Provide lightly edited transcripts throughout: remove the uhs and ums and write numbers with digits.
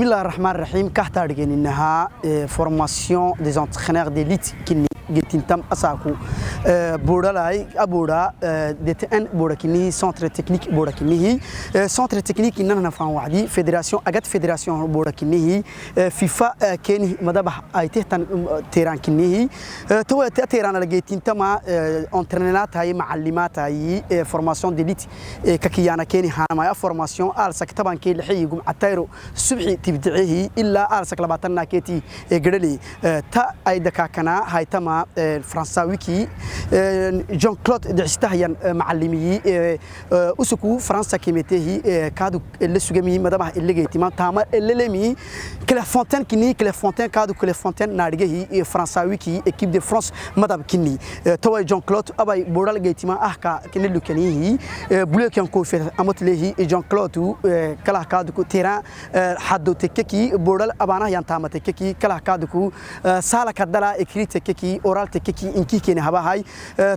بسم الله الرحمن الرحيم كحتارجن إنها formation des entraîneurs d'élite qui جتنتم أساكو بورا لاي أبورا دتن بورا كني centre technique بورا كني centre technique إننا نفهم وعدي fédération أجت fédération بورا كني فيفا كني مدابح أيته تيران كني تو تيران لجتنتم entraîneurs هاي معلمات هاي formation d'élite ككيانا كني هانا formation على سكتبان كي الحي يقوم عتيرو الصبح تبدعيه إلا أرسك لبعتنا كتي جرلي تا أيدك كنا هاي تما فرنساوي كي جون كلود دعستهيا معلمي أسكو فرنسا كيمته كادو اللي سجمي مدام اللي جيتي ما تاما اللي لمي كلا فونتين كني كلا فونتين كادو كلا فونتين نارجه فرنساوي كي إكيب دي فرنسا مدام كني توا جون كلود أباي بورال جيتي ما أحكا كني لو كنيه بقولك يوم كوفي أموت له جون كلود كلا كادو تيران حدو تككي بورال أبانا ينتام تككي كلا كادو سالا كدلا إكري تككي أورال تككي إنكي كني هبا هاي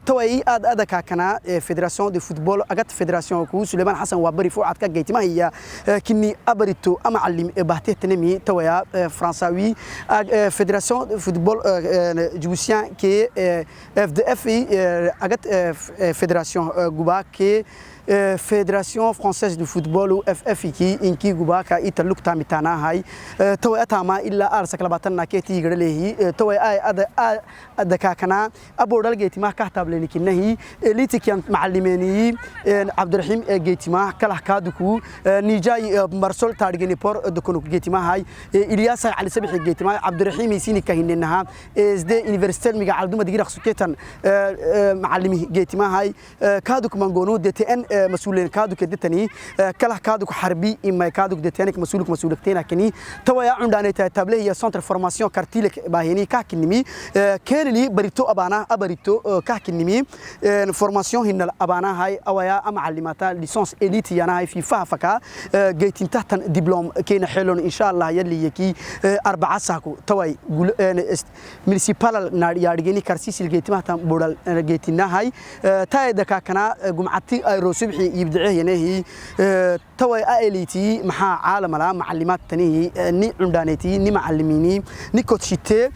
توي أد كنا فيدراسيون دي فوتبول أجت فيدراسيون كو سليمان حسن وبري فوعد كجيت ما هي كني أبريتو أما علم بحث تنمي تويا فرنساوي فيدراسيون فوتبول جوسيان كي اف دي اف أجت فيدراسيون جوبا كي Fédération française de football ou FFI إنكي جوباكا يتلوك تامتانا هاي توي أتاما إلا أرسك لبعتنا كتي غرليه توي أي أد كنا أبو رال جيتما كهتاب لني كنهي ليتي كان معلميني عبد الرحيم جيتما كله كادوكو نيجاي مرسول تارجني بور دكونو جيتما هاي إلياس على سبح جيتما عبد الرحيم يسيني كهننها إز ده يونيفرسيتي ميجا عالدوما دقيقة خسكتن معلمي جيتما هاي كادوك منجونو DTN مسؤولين كادوك دتني كله كادوك حربي إما كادوك دتنيك مسؤولك تينا كني تويا عندنا تابلة هي سنتر فورماسيون كارتيلك باهيني كاكنمي كان لي بريتو أبريتو كاكنمي فورماسيون هنا أبانا هاي أويا معلماتا ليسانس إليت يانا هاي في فافكا جيتين تحت دبلوم كين حلون إن شاء الله يلي يكي 4 ساكو توي مينيسيبال يارجيني كارسيس الجيت ما تام بورال جيتنا هاي تاي دكا كنا جمعتي روسبحي يبدعيه نهي توي إليتي مع عالم لا معلمات تاني ني عندانيتي ني معلميني ني كوتشيتي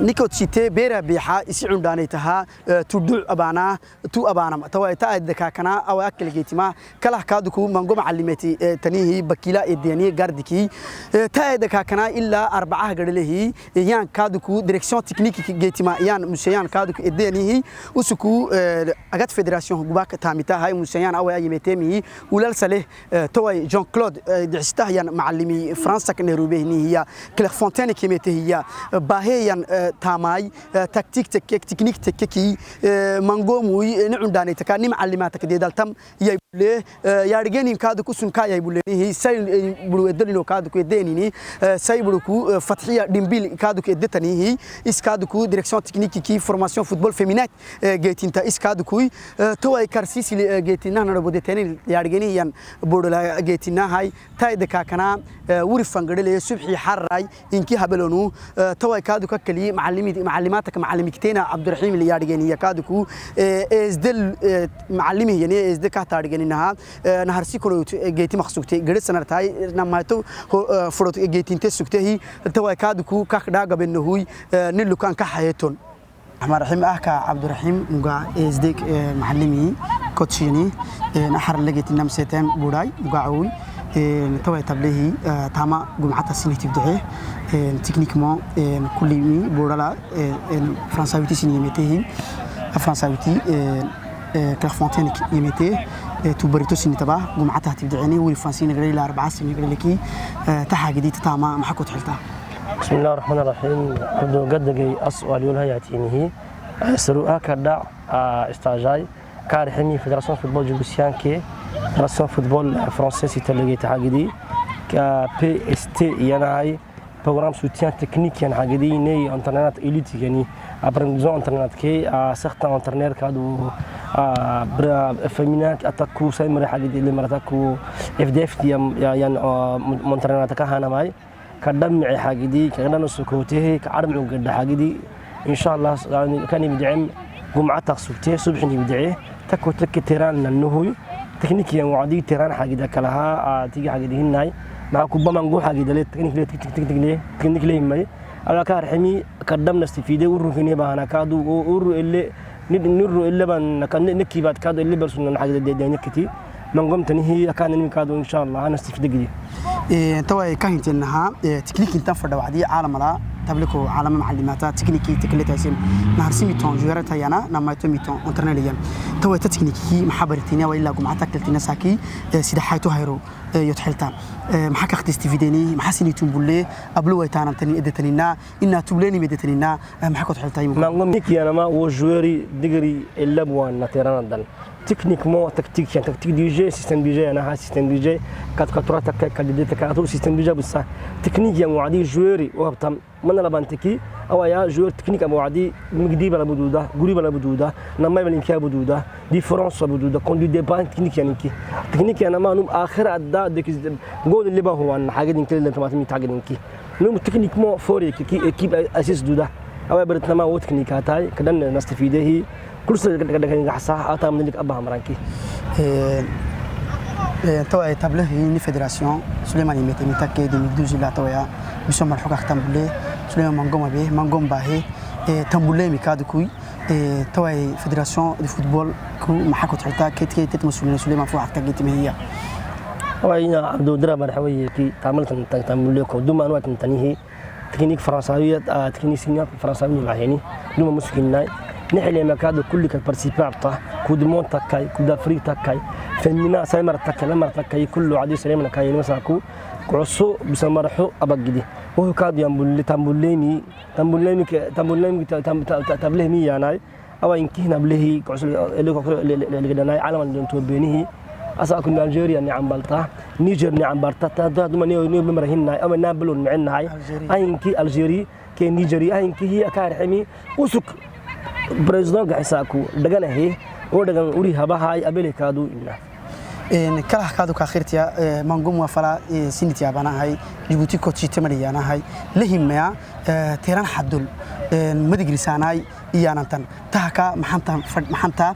نيكوتشيتي بيرا بيحا يسعون دانيتها تدل أبانا تو أبانا توي تأيد كنا أو أكل جيتما كله كادوكو منقو معلمتي تنيه بكيلا الديانية جاردكي تأيد كنا إلا 4 قرله يان كادوكو ديركسيون تكنيكي جيتما يان مسيان كادوكو الديانيه وسكو أجت فيدراسيون جواك تاميتا هاي مسيان أو أي متامي ولا سله توي جون كلود دعسته يان معلمي فرنسا كنيروبيه هي كليرفونتين كيمته هي باهيان تاماي تكتيك تكنيك تككي منقوموي نعنداني تكاني معلماتك دي دالتم يبله يارجيني كادو كسون كاي يبله هي ساي بلو يدلينو كادو كيديني ساي بلوكو فتحيه ديمبيل كادو كيدتني هي اس كادو ديريكسيون تكنيكي كي فورماسيون فوتبول فيمينات جيتينتا اس كادو كوي توي كارسيس جيتينا نربودتني يارجيني يان بودلا جيتينا هاي تاي دكا كنا ورفنغدله صبحي حراي انكي هبلونو توي كادو كلي معلماتك معلمكتينا عبد الرحيم اللي يارجيني كادوكو ازدل معلمي يعني ازدل كاتارجينها نهارسي كلو جيتي مخسوكتي غير سنرتاي نمايتو فروت جيتين تسوكتي تو كادوكو كاخدا غبنهوي نيلو كان كحيتون أحمد رحيم أحكى عبد الرحيم مقا ازدك معلمي كوتشيني نحر لقيت نمسيتين بوراي مقاعوي توي تبليه تاما جمعة السنة تبدعه تكنيكمون كل مي بورالا فرنساويتي سينيمته فرنساويتي كليرفونتين يمته تبريتو سنة تبع جمعة تبدعني والفرنسيين غير ل 4 سنين غير لكي تحاجدي تاما محكو تحلتها. بسم الله الرحمن الرحيم قد جاي أسؤال يقولها يعطيني سرقة كدا استاجاي كارحني فيدراسيون فوتبول جوبسيان كي فيدراسيون فوتبول فرنسي سيتلقي تحاجدي كPST يعني programme soutien technique يعني حاجدي ني انترنت إليت يعني apprendizons انترنت كي certains entraîneurs كادو فيمينات أتاكو سايمر حاجدي اللي مرتاكو FDF يعني انترنت كهانا ماي كدم معي حاجدي كغنا نسكوته كعرم وقد حاجدي إن شاء الله يعني كان يبدعم جمعة تخسوته صبح يبدعه تكو تك تيران النهوي تكنيكيا وعدي تيران حاجدي كلها تيجي حاجدي هناي مع كوبا منجو حاجة دلت تكنيك ليه ماي على كارحمي قدمنا استفيدة ورفيني بهنا كادو ور اللي نور اللي بن كان نكيبات كادو اللي برسلنا حاجة دي كتير منقوم تنهي كان كادو إن شاء الله أنا استفيد جديد. توا كهنت إنها تكنيك أنت فرد وعدي عالم لا تبلكوا عالم معلمات تكنيكي تكلت اسم نهار سيميتون جوارتها يانا نما توميتون انترناليا توا تكنيكي محبرتينا وإلا قمعة تكلتنا ساكي سيدا حيتو هيرو يتحلتا محاك اخت استفيديني محسني تنبولي قبلوا يتانا تاني ادتنينا إنا تبليني مدتنينا محاكو تحلتا يمكن منقوم نيكي أنا ما وجواري دقري إلا بوان نتيرانا دل تكنيكمون تكتيك يعني تكتيك دي جي سيستم دي جي انا ها سيستم دي جي كاتورا تك كدي تكاتو سيستم دي جي بس تكنيك يا معدي جويري وهبتم من لبانتكي او يا جوير تكنيك ابو عدي مجدي بلا بدوده غوري بلا بدوده نما بلينكيا بدوده ديفرنس بدوده كوندي دي بان تكنيك يعني كي تكنيك انا ما نم اخر ادا ديك جول اللي هو ان حاجه دي كده انت ما تاجدين كي نم تكنيك مو فوري كي اكيب اسيس دوده او برتنا ما هو تكنيكاتاي كدن نستفيده هي كل سنة كده حصة أتا من اللي أبها مرانكي. توا تبله هي فيدراسيون سليمان يمتى متأكد من دوزي لا توا بسم الله حقق تنبله سليمان مانغوم به مانغوم باهي تنبله مكاد كوي توا فيدراسيون دي فوتبول كو محكو تحتا كيت تمسؤولين سليمان فوق حتى جيت مهيا. وين عبدو درا حوي كي تعملت تنبله كو دوما أنواع تنتهي تكنيك فرنساوية تكنيك سينيا فرنساوية معيني دوما مسكيناي. نحلي مكادو كل كبرسيبابتا كودمون تكاي كودافري تكاي فننا سايمر تكاي لمر تكاي كله عادي سليمان كاي مساكو كعصو بسمرحو أبجدي وهو كاد ينبل تنبليني تبلهمي يعني أو إنكي نبلهي كعصو اللي قدناي عالم اللي توبينه أساكن نيجيريا نعم بالتا نيجر نعم بالتا تدا دوما نيو بمرهنا أو نابلون معنا هاي إنكي الجيري كي نيجيريا إنكي هي كارحمي وسك بريزدون قحساكو دغنا هي ودغن وري هباهاي ابلي كادو ان كلا كادو كاخيرتيا مانغوم وفلا سينتيا بنا هاي جيبوتي كوتشي تمريانا هاي لهيميا تيران حدل مدغريساناي iyaanantan tahka maxanta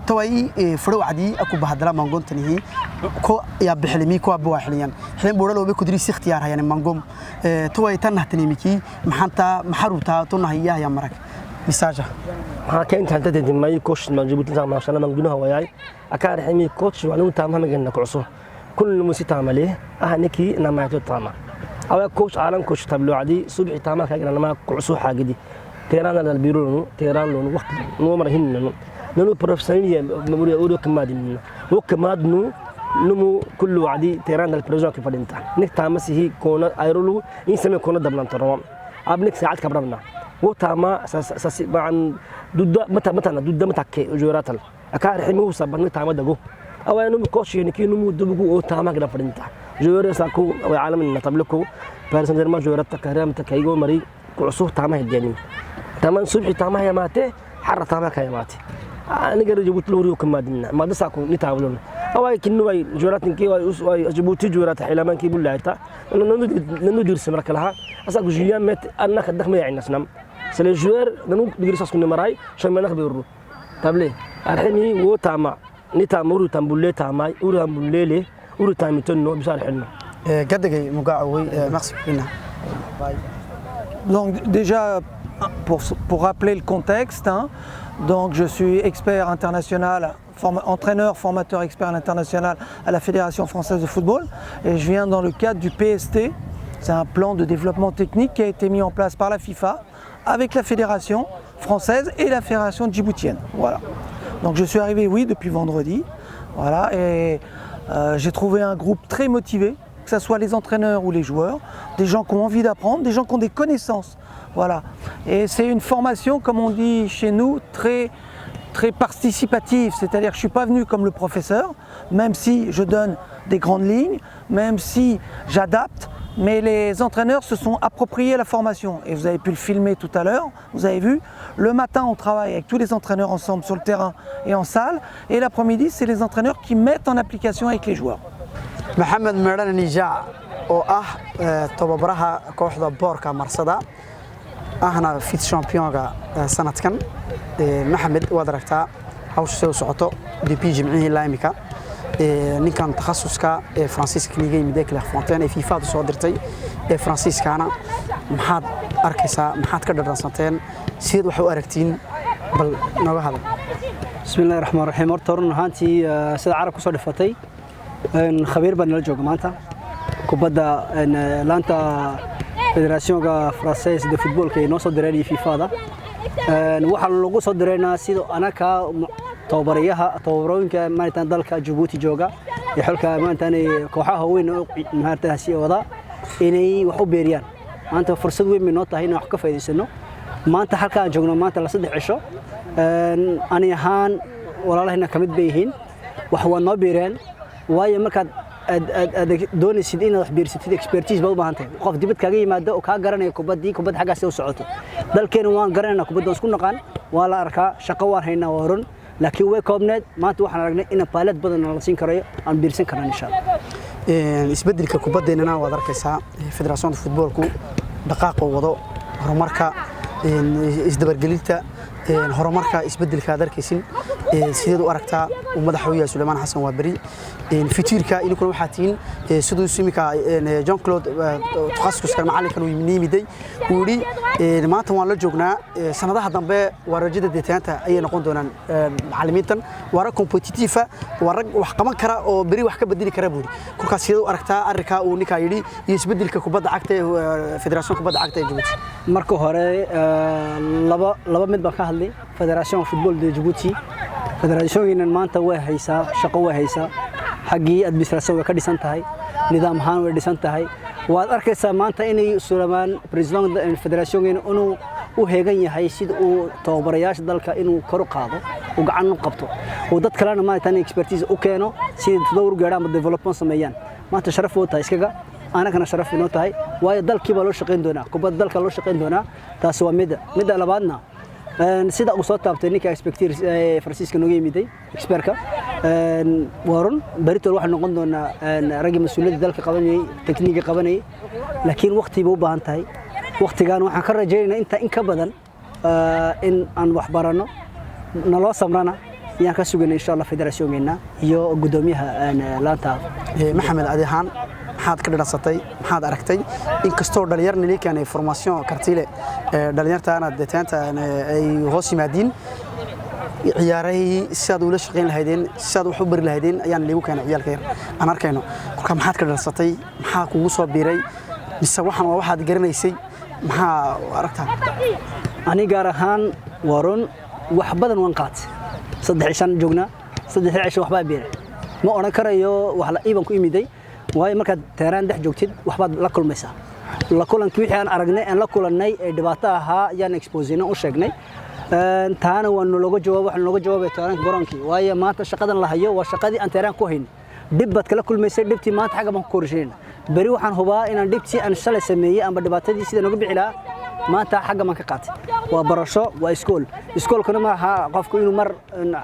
taway furo wadi aku bahadala mangontani ko ya bixlimi ko abu waxliyan xilin booralo ku diri si ikhtiyar hayaan mangom taway tan nahtanimiki maxanta maxaruta tunahiya ya marak مساجة. ها كنت أنت تدمي كوش ما جبت لنا ما شاء الله من جنوها وياي أكاد حمي كوش وعلوم تامها مجننا كعصو كل مسي تعمله أهنكي نما يعطي تاما أو كوش عالم كوش تبلو عادي صبح تاما كأجنا نما كعصو حاجة دي تيران على البيرون تيران لون وقت نومر هن نو بروفيسيونية مموري أورو كمادين وكمادنو نمو كل عادي تيران على البروجا كيف أنت نكتامس هي كونا أيرولو إنسان كونا دبلان تروم أبنك ساعات كبرنا وتاما ساس عن ضد متى جوراتل أكاد حميه سبنا تاما دعو أو أنا مكوش يعني كي نمو دبقو أو تاما كده فرنتا جورة ساكو أو عالم النتابلكو بارسن درما جورات تكهرام تكايجو مري كعصوه تاما هديانين تاما صبح تاما هي ماتي حر تاما كاي ماتي أنا قرر جبت لوريو كمادنا ما دساكو نتابلون أو كنوا جورات نكي جبوتي جورات حلمان كي بولا تا نندير سمرك لها أساكو جيان مت أنا خدك ما يعني نسنام سل الجوار ننو بيجلس أسكن مراي شو ما نخبره تابلي الحين هو تاما نتامورو تامبولي تاماي أورو تامبولي لي أورو تاميتونو بصار حلنا قد جاي مقاوي مقصد هنا donc déjà pour rappeler le contexte hein, donc je suis expert international entraîneur formateur expert international à la Fédération française de football et je viens dans le cadre du PST. C'est un plan de développement technique qui a été mis en place par la FIFA avec la Fédération française et la Fédération djiboutienne. Voilà. Donc je suis arrivé, oui, depuis vendredi. Voilà, et j'ai trouvé un groupe très motivé, que ce soit les entraîneurs ou les joueurs, des gens qui ont envie d'apprendre, des gens qui ont des connaissances. Voilà. Et c'est une formation, comme on dit chez nous, très participative. C'est-à-dire que je ne suis pas venu comme le professeur, même si je donne des grandes lignes, même si j'adapte. Mais les entraîneurs se sont appropriés la formation et vous avez pu le filmer tout à l'heure, vous avez vu, le matin on travaille avec tous les entraîneurs ensemble sur le terrain et en salle et l'après-midi c'est les entraîneurs qui mettent en application avec les joueurs. Mohamed Meran Nija oo ah tababaraha kooxda boorka Marsada ahna fit championga sanadkan Mohamed waad aragtaa hawsha soo socoto depuis jimcihi laamika ninkan takhasuska Francisca niga yimid Clairefontaine ee FIFA soo dirtay Franciscana maxaad arkaysaa maxaad ka dhadhansanteen sidoo wax u aragtiin bal naga hadal بسم الله الرحمن الرحيم horta ahaantii sida carab ku soo dhifatay khabiir baan la jooga maanta kubadda laanta federationka Française de football ee noo soo diray FIFA-da waxa lagu soo direynaa sidoo anaka tababarooyinka maanta dalka Djibouti jooga ee xilka maanta kooxaha weyn maartaasi wada inay wax u beeriyaan maanta fursad weyn noo tahay inaan wax ka faa'iideysano maanta halka aan joogno maanta la 3 cisho ani ahaan walaalahayna kamid bayhiin wax waa noo beereen waayo markaad doonaysid inaad wax beersatid expertise baad u baahan tahay qof dibad kaaga yimaado oo ka garanaya kubad xaggaas u socoto dalkeena waan garanaynaa kubadda isku naqaan waa la arkaa shaqo waan haynaa waa run laakiin way koobneed maanta waxaan aragnay in pilot badan la siin karayo aan beersan karnaa insha Allah isbeddelka kubaddeena waad arkaysaa federationka footballku dhaqaaq wado horumarka isdabargelinta horumarka isbeddelka darkaysin sideed u aragtaa madaxweynaha Sulaymaan Xasan Waabari fitirka in kula waxa tiin sidoo simika Jean Claude takhasuska macallinka uu yimiday wuri maanta waan la joognaa sanadaha dambe waa rajada deetaanta ay noqon doonaan macallimiintan waa competitive waa wax qaban kara oo bari wax ka bedeli kara buuri kulkaas sideed u aragtaa arrinka uu ninka yiri iyo isbeddelka kubadda cagta ee federationka kubadda cagta ee Djibouti marka hore laba mid baan ka hadlay federation football de Djibouti federationka maanta way haysaa shaqo way haysaa xaqii administration way ka dhisan tahay nidaam ahaan way dhisan tahay waad arkaysaa maanta inay Sulaymaan president federationka inuu u heegan yahay sida uu tababarayaasha dalka inuu kor u qaado oo gacan u qabto oo dad kalena maanta expertise u keeno si tadawur gaadhaan ama development sameeyaan maanta sharaf u tahay iskaga anagana sharaf inoo tahay waayo dalkiiba loo shaqeyn doonaa kubadda dalka loo shaqeyn doonaa taas waa mid labaadna sida uu soo taabtay ninka expectir Francisca nooga yimiday expertka waran barito waxa noqon doona rag mas'uuliyad dalka qabanay tekniiga qabanay laakiin waqtiga u baahan tahay waqtigan waxaan ka rajaynaynaa inta in ka badan in aan wax barano naloo samrana yaan ka suganay insha Allah federationkeena iyo gudoomiyaha laanta Maxamed Adehan maxaad ka dhasatay maxaad aragtay in kastoo dhalinyarna leeyahay formation kartile dhalinyartaana deetaanta ay hoos yimaadeen ciyaaray sidaad ula shaqeyn lahaydeen sidaad wax u bari lahaydeen ayaan leeyahay kana ciyaalka yar aan arkayno kulka maxaad ka dhasatay maxaa kugu soo biiray mise waxaad garanaysay maxaa aragtaa ani gaar ahaan waran wax badan waan qaatay 3 cishan joognaa 3 cisho waxba beeray ma oran karayo wax la iiban ku imiday waayo marka teeraan dhex joogtid waxbaad la kulmaysaa la kulankii wixii aan aragnay aan la kulannay ee dhibaato ahaa ayaan exposina u sheegnay taana waa looga jawaabay teeraan garoonkii waayo maanta shaqadan la hayo waa shaqadii aan teeraan ku hayn dib baad kala kulmaysay dhibtii maanta xagga baan ku korsheen bari waxaan hubaa inaan dhibtii aan shalay sameeyay ama dhibaatadii sida nooga bixi lahaa maanta xagga man ka qaatay waa barasho waa iskoolkuna ma aha qofku inuu mar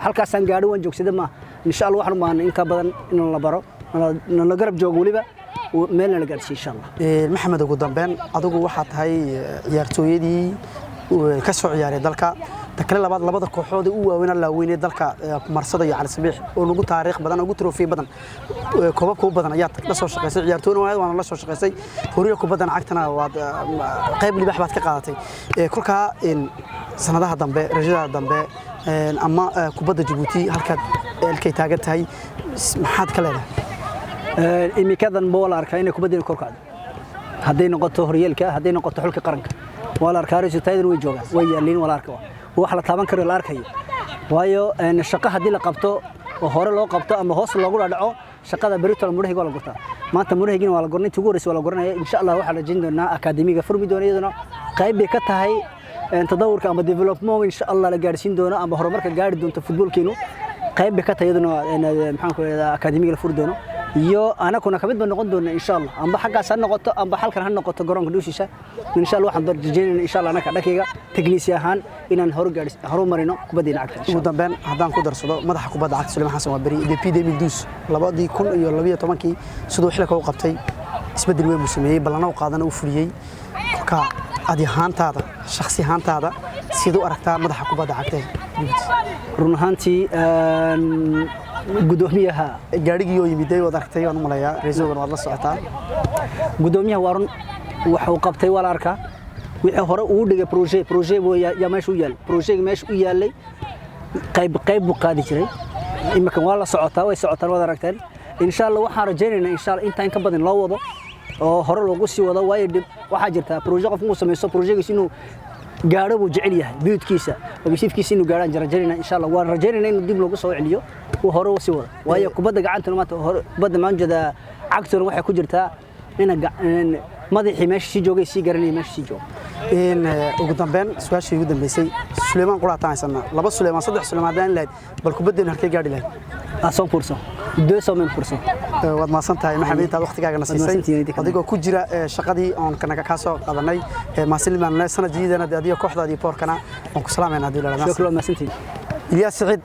halkaas aan gaadho waan joogsada ma insha Allah waxaan u baahnaa in ka badan in la baro la garab joogo waliba meel la gaarsiin insha Allah Maxamed ugu dambeyn adigu waxa tahay ciyaartooyadii ka soo ciyaaray dalka takale labada kooxood u waaweyn la weynay dalka marsada iyo Cali Sabiix oo nagu taariikh badan ugu trofee badan koobabka u badan ayaa la soo shaqeysay ciyaartooyna waan la soo shaqeysay horiyo kubaddan cagtana waa qayb libax baad ka qaadatay kulka sanadaha dambe rajada dambe ama kubadda Djibouti halkay taagan tahay maxaad ka leedahay imikadan bool arkaa inay kubadda kor kacdo haday noqoto horyaalka haday noqoto xulka qaranka wala arkaa rajataydan way joogaan way yaaliin wala arkaa wax la taaban karo la arkayo waayo shaqo hadii la qabto oo hore loo qabto ama hoos loogu dhaco shaqada barito mudahayga la gurtaa maanta mudahayga waa la gurnay tugu horeys waa la gurnay insha Allah waxa la jin doonaa akademiga furmi doonayaduna qayb bay ka tahay tadawurka ama development insha Allah la gaarsiin doona ama horumarka gaari doonto footballkeenu qayb bay ka tahay iyaduna maxaan ku leeyahay akademiga la furi doono iyo ana kuna kamid ba noqon doona insha Allah amba xaqaas ha noqoto amba halkan ha noqoto garoonka dhuushiisa insha Allah waxaan darjeynaa insha Allah anaka dhakayga technician ahaan inaan horumarino kubadda cagta ugu dambeyn hadaan ku darsado madaxa kubadda cagta Sulaymaan Xasan Waabari depuis 2012 sidoo xilka uu qabtay isbedel weyn uu sameeyay balana uu qaadana uu fuliyay ka adi ahaantaada shakhsi ahaantaada sidoo aragtaa madaxa kubadda cagta run ahaantii gudoomiyaha gaarigii oo yimiday wad aragtay waan u maleeyaa reesogan waad la socotaa gudoomiyaha waa run waxa uu qabtay wala arkaa wixii hore uu dhigay projet ya meesha u yaal project meesha u yaalay qayb buu qaadi jiray iminkan waa la socotaa way socotaan wad aragteen insha Allah waxaan rajaynaynaa insha Allah inta in ka badan loo wado oo hore loogu sii wado waayo waxa jirta project qof uu sameeyo projectkiisa inuu gaaro buu jecel yahay bidkiisa objectivekiisa inuu gaaraan rajaynayna insha Allah waan rajaynayna inuu dib loogu soo celiyo oo hore u sii wado waayo kubadda gacanta maanta hore kubadda maanjada cagtuna waxay ku jirtaa in madaxii meesha si joogay si garanay meesha si joog ugu dambeyn su'aashii ugu dambeysay Suleymaan quraatan haysana laba Suleymaan saddex Suleymaan daan lahayd bal kubadda halkay gaadhi lahayd 100% 200% waad maasan tahay maxamed inta waqtigaaga na siisay adigoo ku jira shaqadii aan kanaga ka soo qadanay maasilimaan sanadiyadana adiga kooxdaadii boorkana aan ku salaamayna hadii la shukran maasantii Ilyas Saciid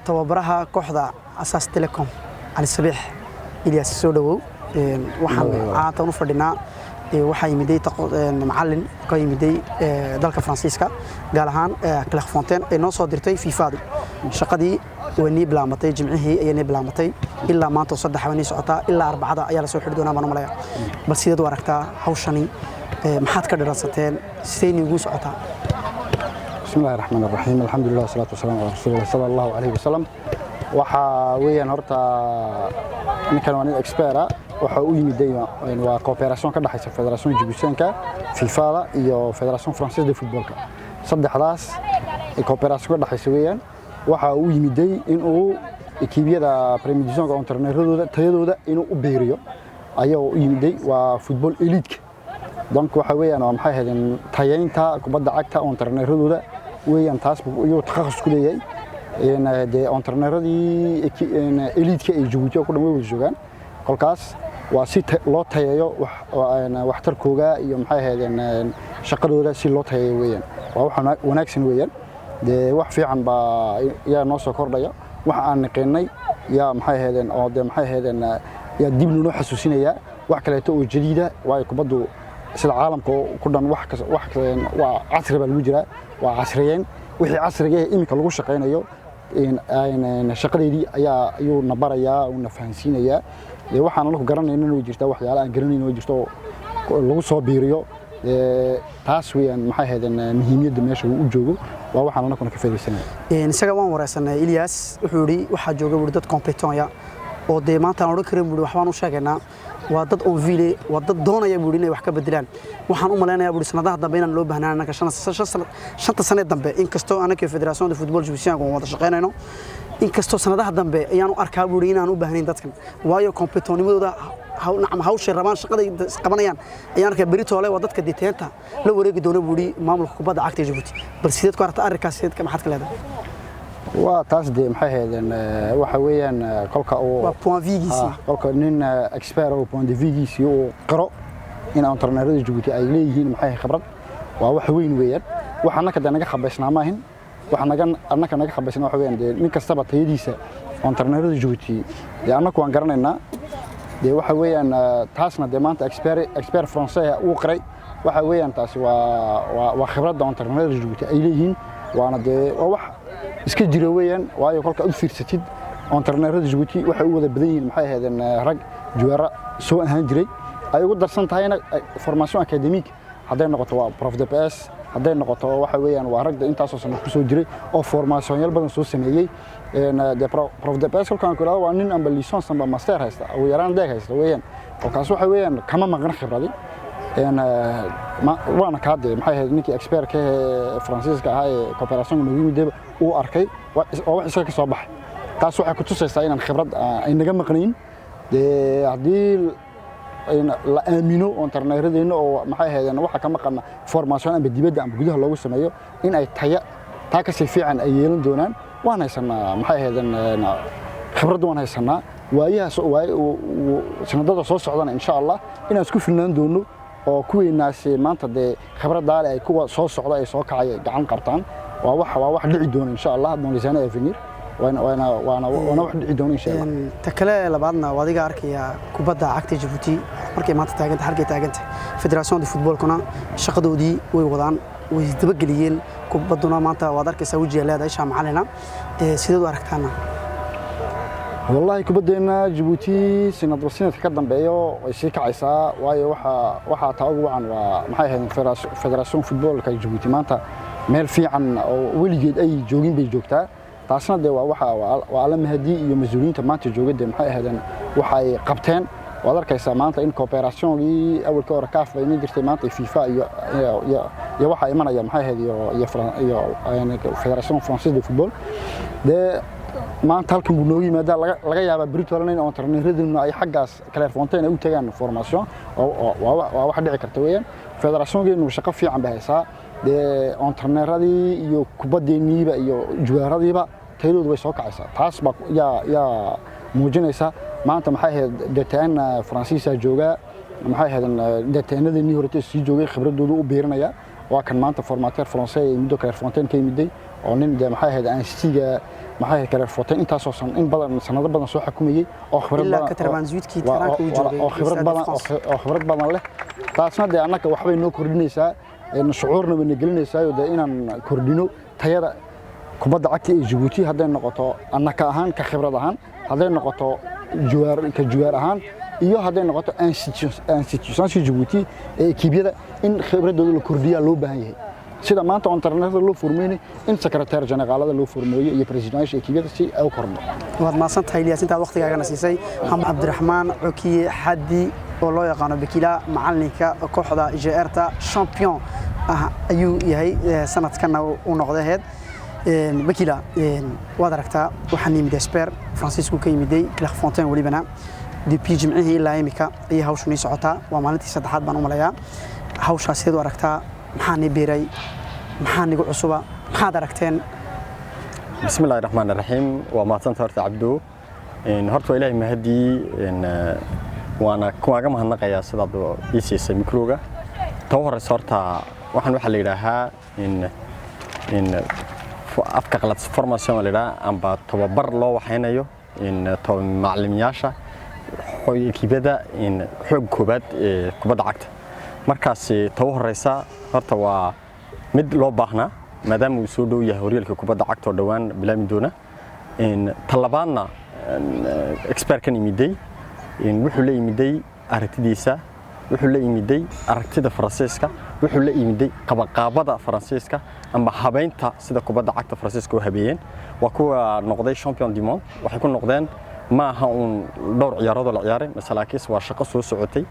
tababaraha kooxda Asas Telecom Ali Sabiix Ilyas soo dhawow waxaan aad u fadhinaa waxay yimiday macallin ka yimiday dalka Faransiiska gaar ahaan Clairefontaine ee noo soo dirtay FIFA shaqadii wani bilaamatay jimcihii ayay bilaamatay ilaa maanta saddex habeen socota ilaa arbacada ayaa la soo xidhi doonaa baan malaya bal sideed u aragtaa hawshani maxaad ka dharasateen sideen ugu socotaa bismillaahir rahmaanir rahiim alxamdulillaah wasalaatu wasalaamu calaa rasuulillaah sallallahu alayhi wasallam waxa weeyaan horta ninkan waa nin expert waxa uu yimiday waa coopération ka dhaxaysa Fédération Djiboutianka FIFA iyo Fédération Française de Football saddexdaas coopération ka dhaxaysa weeyaan waxa uu yimiday in uu ekiibiyada Premier Division entraîneuradooda tayadooda inuu u beeriyo ayaa uu yimiday waa football elite donc waxa weeyaan waa maxay ahaydeen tayeynta kubadda cagta entraîneuradooda weeyaan taas uu takhasus ku leeyahay de entraîneuradii elite ay Djibouti ku dhamay joogaan kolkaas waa si loo tayeeyo waxtarkooda iyo maxay ahaydeen shaqadooda si loo tayeeyo weeyaan waa wax wanaagsan weeyaan de wax fiican ba yaa noo soo kordhaya wax aan naqeenay yaa maxay ahaydeen oo de maxay ahaydeen yaa dib loo xasuusinaya wax kale oo jadiida waa kubaddu sida caalamka ku dhan wax waa casri baa lagu jira waa casriyeen wixii casriga ah imika lagu shaqeynayo in shaqadeedii ayuu nabarayaa oo na fahansiinaya waxaan lagu garanayna inuu jirta waxyaalo aan garanayno oo jirto lagu soo biiriyo taas weeyaan maxay ahaydeen muhiimiyadda meesha uu joogo waa waxaan anagu ka faa'iideysanay isaga waan wareysanay Ilyas wuxuu yiri waxa jooga dad competent oo de maanta aan oran karin waxbaan u sheegaynaa waa dad on ville waa dad doonaya inay wax ka bedelaan waxaan u maleynayaa sanadaha dambe inaan loo baahnaa anaka 5 sano dambe in kasto anaka Fédération de Football Djiboutianka oo wada shaqeynayno in kasto sanadaha dambe ayaan u arkaa inaan u baahnayn dadkan waayo competentnimadooda hawsha rabaan shaqada qabanayaan ayaan arkay beritoole waa dadka diteenta la wareegi doona maamulka kubadda cagta Djibouti bal sideed ku aragtaa arrinkaas sideed ka maxad ka leedahay waa taas de maxay ahaydeen waxa weeyaan kolka oo point vigiisi kolka nin expert oo point de vigiisi oo qaro in entraîneur Djibouti ay leeyihiin maxay khibrad waa wax weyn weeyaan waxa anaka naga xabaysnaa maahin waxa naga xabaysnaa waxa weeyaan nin kastaba tayadiisa entraîneur Djibouti anaka waan garanaynaa de waxa weeyaan taasna de maanta expert français uu qaray waxa weeyaan taas waa khibrad entraîneur Djibouti ay leeyihiin waana de wax iska jira weeyaan waayo kolka u fiirsatid entraîneur Djibouti waxa uu wada badan yihiin maxay ahaydeen rag juwaara soo ahaan jiray ay ugu darsan tahayna formation académique haday noqoto waa prof de PS haday noqoto waxa weeyaan waa ragda intaas oo sano ku soo jiray oo formation yar badan soo sameeyay de prof de PS kolkaan ku raado waa nin amba licence amba master haysta oo yaraan deeg haysta weeyaan kolkaas waxa weeyaan kama maqan khibradi waana ka hadlay maxay ahayd ninkii expert ka Faransiiska ah ee coopération muhiimada uu arkay oo wax iska ka soo baxay taas waxay ku tusaysaa inaan khibrad ay naga maqnayn de hadii la aamino entraîneuradeenna oo maxay ahaydeen waxa ka maqan formation amba dibadda amba gudaha loogu sameeyo in ay taa ka si fiican ay yeelan doonaan waan haysanaa maxay ahaydeen khibrad waan haysanaa waayahaas sanadada soo socdana insha Allah inaan isku filnaan doono oo kuweenaasi maanta de khibradaale ay kuwa soo socda ay soo kacay gacan qabtaan waa wax dhici doona insha Allah hadda liisana avenir waana wax dhici doona insha Allah ta kale labaadna wadiga arkaya kubadda cagta Djibouti markay maanta taaganta halkay taaganta Fédération de Football kuna shaqadoodii way wadaan way dabageliyeen kubadduna maanta waad arkaysaa wajiga leedahay Shaam Macalina sideed u aragtaana والله كبدينا جيبوتي سنة وسنة كذا بيو شيء كعيسى واي وح تعوّع عن ومحيه هذا فدراسيون فوتبول كجيبوتي ما أنت مال في عن ولي أي جوجين بيجوكتا تعصنا ده وعلم هدي يوم الزولين تمات جوجد محيه هذا وحي قبتين وهذا كيسا ما أنت إن كوبيراسيون لي أول كورة كاف بين درت ما أنت فيفا يا وحي إيمانا يا محيه هذه يعني فدراسيون فرنسية دو فوتبول ده maanta halkan buu noogu yimaadaa laga yaabaa Britain in tarniiraduna ay xaggaas Clairefontaine ay u tagaan formation waa wax dhici karta weeyaan federationkeenu shaqo fiican bay haysaa entraîneuradii iyo kubadeeniiba iyo juwaaradiiba taydoodu way soo kacaysaa taas ba yaa muujinaysa maanta maxay ahayd deetaan Faransiisa jooga maxay ahayd deetaanadii hortay sii joogay khibradoodu u beerinaya waa kan maanta formateur français ee muddo Clairefontaine ka yimiday oo nin maxay ahayd anstiga maxay Clairefontaine intaasoo in badan sanado badan soo xukumayay oo khibrad badan leh taasna de annaka waxbay noo kordhinaysaa shucuurna way gelinaysaa oo inaan kordhino tayada kubadda cagta ee Djibouti haday noqoto annaka ahaan ka khibrad ahaan haday noqoto juwaar ahaan iyo haday noqoto institution Djibouti ee kibiyada in khibradooda la kordhiyaa loo baahan yahay sida maanta entraîneur loo formeeyay in secrétaire général loo formeeyay iyo président équipe si ay korno waad maasantahay Ilyas inta waqtigaaga siisay Maxamed Cabdiraxmaan Cokiye Xaddi oo loo yaqaan Bekila macalinka kooxda JRta champion ayuu yahay sanadkan uu noqday Bekila waad aragtaa waxaan yimid Esper Francisco ka yimiday Clairefontaine walibana depuis jimcihii ilaa imika ay hawshani socotaa waa maalintii saddexaad baan u malayaa hawshaas sidoo aragtaa maxaan beeray maxaan igu cusuba maxaad aragteen بسم الله الرحمن الرحيم وما تنتظر عبدو إن هرتو إلهي مهدي إن وأنا كواجم هالنقيا صدق إيسيس ميكروجا توهر صارتا وحن وحلي لها إن أفكار قلت فورماسيون لها أم بتوبر الله وحينايو إن تو معلمياشة حي كبدا إن حب كبد عقد مركز توهر رئيسا هرتوا مد لو بحنا مادام وسودو يهوريلك كوبادا عقد دوان بلا مدونه ان طلبانا اكسبير كان يميدي ان وحو لا يميدي ارتيديسا وحو لا يميدي ارتيدا فرانسيسكا وحو لا يميدي قبقابada فرانسيسكا اما habeynta sida kubada cagta Faransiiska oo habeeyeen waa kuwa noqday champion du monde waxay ku noqdeen ma aha un dhowr ciyaarood la ciyaaray masalaakiis waa shaqo soo socotay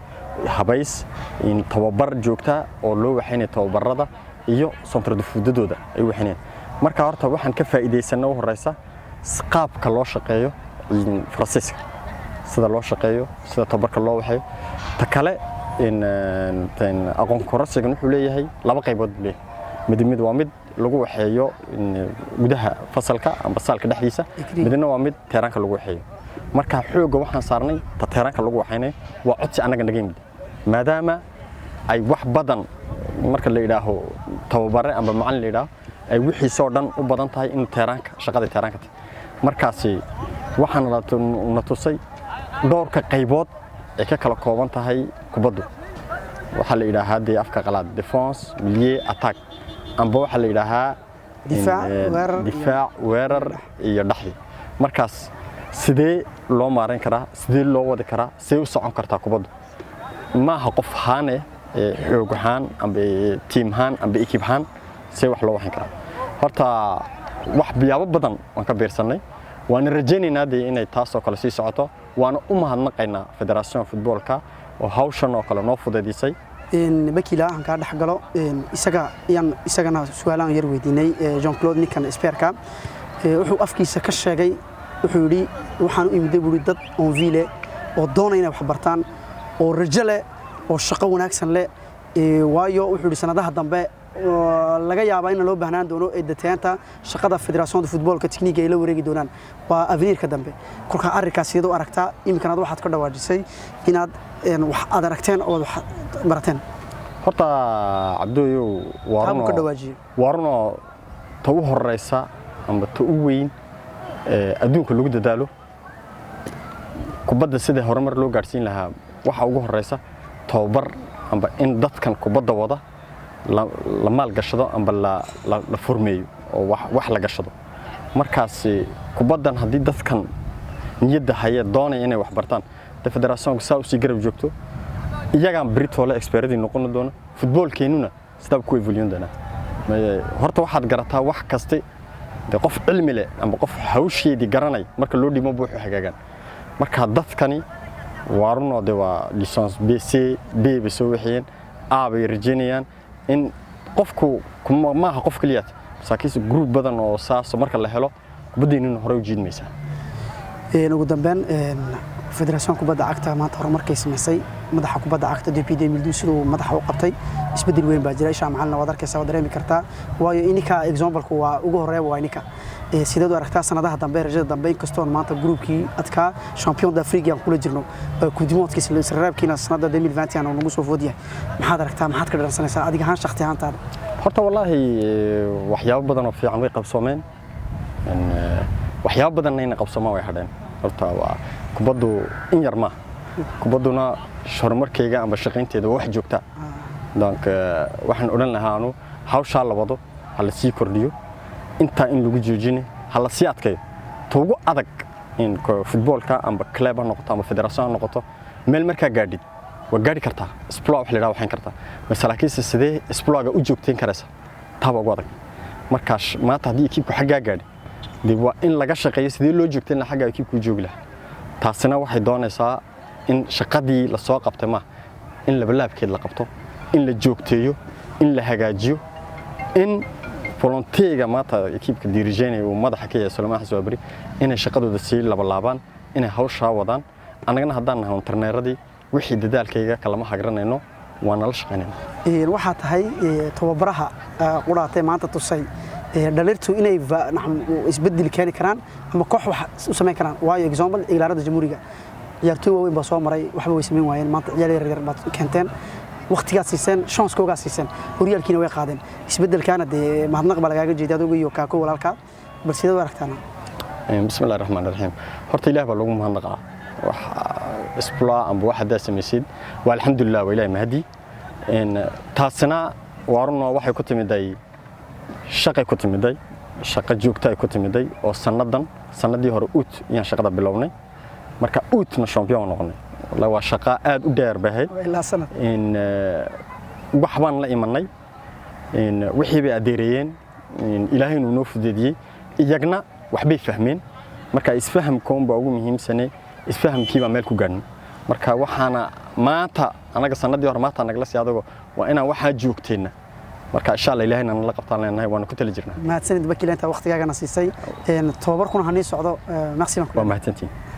habeys in tababar joogta oo loo waxaynay tababarada iyo centre de footdooda ay waxineen marka horta waxaan ka faa'iideysano horeysa qaabka loo shaqeeyo Faransiiska sida loo shaqeeyo sida tababarka loo waxay ta kale in aqoon kororsiga wuxuu leeyahay laba qaybood mid waa mid lagu waxeeyo gudaha fasalka amba salka dhexdiisa midna waa mid teeranka lagu waxeeyo marka xooga waxaan saarnay teeranka lagu waxaynay waa codsi anaga naga yimid maadaama ay wax badan marka la yiraaho tababare amba macallin la yiraaho ay wixii soo dhan u badan tahay in teeranka shaqada teeranka markaasi waxaan la tusay dhowrka qaybood ee ka kala kooban tahay kubaddu waxa la yiraahaa hadii afka qalaad defense milieu attack amba waxa la yiraahaa difaac weerar iyo dhaxli markaas sidee loo maareyn karaa sidee loo wadi karaa sidee u socon kartaa kubaddu ma aha qof haane xoog ahaan amba team ahaan amba equipe ahaan si wax loo waxin karaa horta wax biyaabo badan waan ka beersanay waan rajaynaynaa inay taas oo kale sii socoto waana u mahadnaqaynaa federation footballka oo hawshan oo kale noo fududeysay Bekila aan ka dhaxgalo isagana su'aalaan yar weydiinay Jean-Claude Nican Esperka wuxuu afkiisa ka sheegay wuxuu yiri waxaan u imiday buri dad on ville oo doonayna wax bartaan oo rajale oo shaqo wanaagsan leh waayo wuxuu sanadaha dambe laga yaabaa in loo baahnaan doono ee dadteenta shaqada Federation de Football ka technique ay la wareegi doonaan waa avenirka dambe kulka arrinkaas sidoo aragtaa imkanaad waxaad ka dhawaajisay inaad wax aad aragteen oo wax barateen horta Cabdooyo warno ta u horeysa amba ta u weyn adduunka lagu dadaalo kubadda sida horumar loo gaarsiin lahaa waxa ugu horeysa tababar amba in dadkan kubadda wada la maal gashado amba la formeeyo oo wax la gashado markaas kubaddan haddii dadkan niyadda haya doonay inay wax bartaan federationka saa u sii garab joogto iyagaan Britole expertise noqon doona footballkeenuna sida ku evolution doona horta waxaad garataa wax kaste qof cilmi leh amba qof hawsheedii garanay marka loo dhimo buuxu hagaagan marka dadkani waarno de waa licence BC B soo wixiyeen A bay rajeynayaan in qofku ma aha qof kaliya saakiis group badan oo saas marka la helo kubaddeena hore u jiidmaysa ugu dambeyn federation kubadda cagta maanta horumarkay sameysay madaxa kubadda cagta DPD Mildu sidoo madaxa u qabtay isbedel weyn baa jiray Shamcalna wada arkaysa wada dareemi kartaa waayo ininka example-ku waa ugu horeeya waa ininka sidoo aragtaa sanadaha dambe rajada dambe inkastoo maanta groupkii adka champion d'Afrique aan kula jirno kudimoodkiisa la israabkiina sanada 2020 aan ugu soo foodiyay maxaad aragtaa maxaad ka dharansanaysaa adiga ahaan shakhsi ahaantaada horta wallahi waxyaabo badan oo fiican way qabsoomeen waxyaabo badan inay qabsoomaan way hadheen horta waa kubaddu in yar ma kubadduna horumarkayga amba shaqaynteeda wax joogta donc waxaan oran lahaa anu hawsha la wado hal sii kordhiyo inta in lagu joojino hal sii adkayo tuugu adag in footballka amba club noqoto amba federation noqoto meel marka gaadhid waa gaadhi kartaa exploit wax leeyahay waxaan kartaa masalakiisa sidee exploit-ga u joogteen karaysa taaba ugu adag markaas maanta hadii ekiibku xagga gaadhi dib waa in laga shaqeeyo sidee loo joogteen xagga ekiibku joogi lahaa taasina waxay doonaysaa in shaqadii la soo qabtay ma in la balaabkeed la qabto in la joogteeyo in la hagaajiyo in volunteega maanta ekiibka dirigeynaya uu madaxa ka yahay Suleymaan Xasan Bari inay shaqadooda si laban inay hawsha wadaan anagana haddaan nahay interneeradii wixii dadaalkayga kalama hagranayno waan la shaqeynaa waxa tahay tababaraha quraatay maanta tusay dhaliirtu inay isbedel keeni karaan ama koox wax u sameyn karaan waayo example ilaalada jamhuuriga ciyaartoy weyn baa soo maray waxba way sameyn waayeen maanta ciyaar yar baad keenteen waqtigaas siiseen chance kooga siiseen horyaalkiina way qaadeen isbedelkaana de mahadnaq baa lagaaga jeedaa adoog iyo kaako walaalka bal sidoo aragtaana bismillaahir rahmaanir rahiim horta ilaahay baa lagu mahadnaqaa wax isbulaa amba wax hadaa sameeysid waa alxamdulillah wa ilaahay mahdi in taasina waarno waxay ku timiday shaqay ku timiday shaqo joogto ay ku timiday oo sanadii hore uut iyaan shaqada bilownay marka uutna champion noqonay والله وشقة أد ودير بهاي إن وحبان لا إيماني إن وحي بأديرين إن إلهي نوف دي يجنا وحبي فهمين مركا إسفهم كون بقول مهم سنة إسفهم كيف عملكوا جن مركا وحنا ماتا أنا قصنا دي ماتا أنا جلس يادو وأنا واحد جوكتنا مركا إن شاء الله إلهي نلا قبطان لنا وأنا كنت لجرنا ما تسند بكيل أنت وقت جانا سيسي إن توبركون هني سعدا مخسي وما تنتين